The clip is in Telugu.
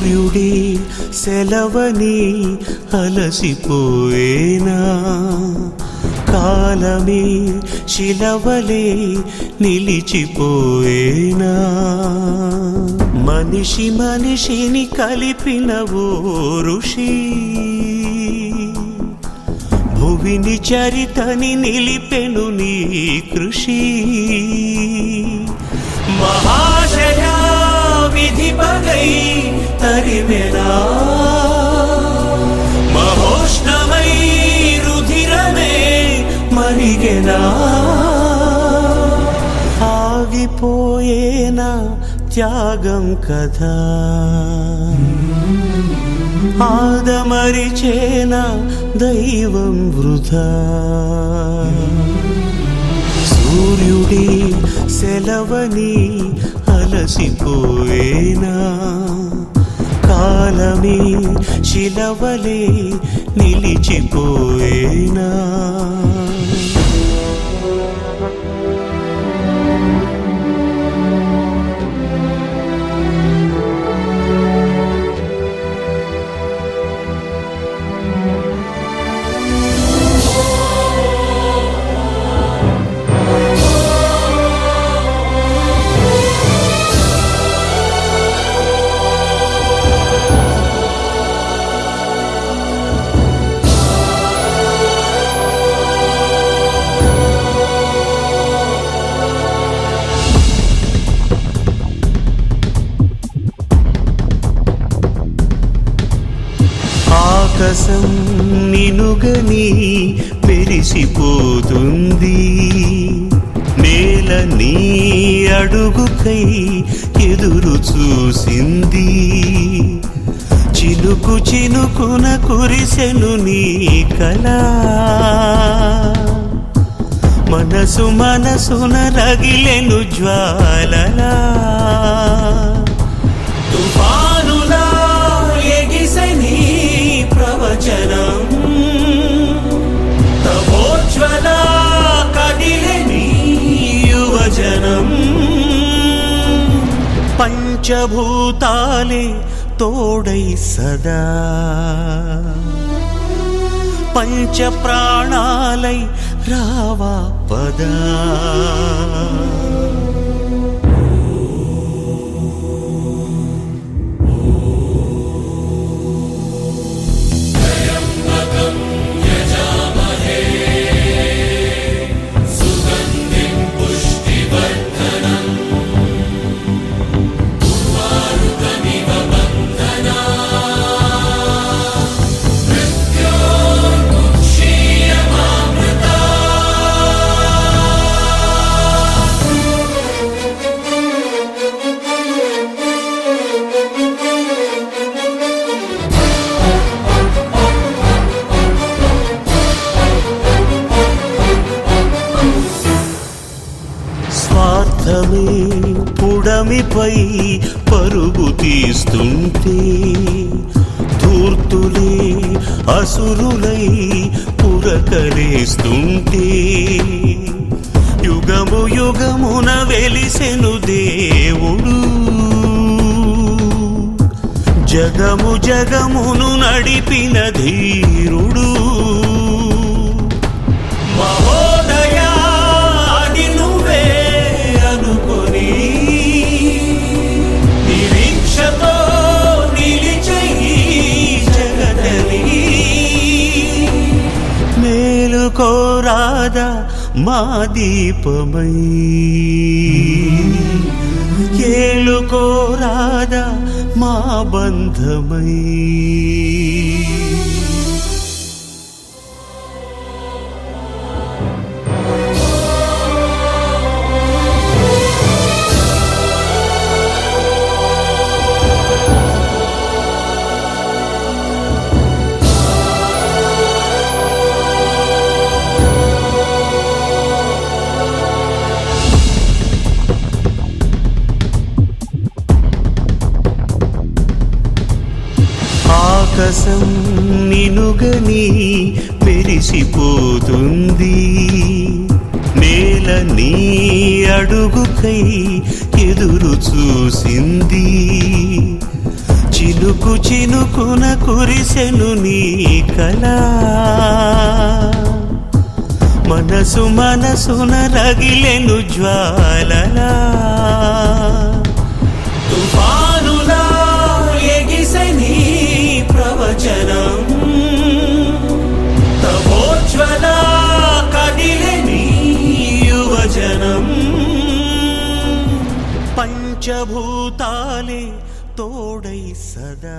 సూర్యుడి సెలవని అలసిపోయేనా, కాలమే శిలవలే నిలిచిపోయేనా, మనిషి మనిషిని కలిపిన ఓ ఋషి, భువిని చరితని నిలిపెను నీ కృషి. మహాశయా విధి పగై తరిమెనా, మహోష్ణమై రుధిరమే మరిగెనా, ఆగిపోయేనా త్యాగం కదా, ఆదమరిచేనా దైవం వృధా. సూర్యుడి సెలవని అలసిపోయేనా, కాలమే శిలవలే నిలిచిపోయేనా. ఆకాశం నినుగని మెరిసిపోతుంది, నేల నీ అడుగుకై ఎదురు చూసింది, చినుకు చినుకున కురిసెను నీ కళ, మనసు మనసున రగిలెను జ్వాలలా, తుఫానులా ఎగిసెని ప్రవచనం, తపోజ్వల కదిలెని యువజనం, పంచభూతాలే తోడై సదా, పంచ ప్రాణాలై రావా పదా. స్వార్థమే పుడమిపై పరుగు తీస్తుంటే, ధూర్తులే అసురులై పురకలేస్తుంటే, యుగము యుగమున వెలిసెను దేవుడు, జగము జగమును నడిపిన ధీరుడు. మహోదయా అది నువ్వే అనుకొని, నిరీక్షతో నిలిచే జగతని, మేలుకోరాదా మా దీపమై, ఏలుకోరాదా మా బంధమై. ఆకాశం నినుగని మెరిసిపోతుంది, నేల నీ అడుగుకై ఎదురు చూసింది, చినుకు చినుకున కురిసెను నీ కళ మనసు మనసున రగిలెను జ్వాలలా తుఫానులా ఎగిసె నీ ప్రవచనం తమోజ్వల కదిలె నీ యువజనం పంచభూతాలే తోడై సదా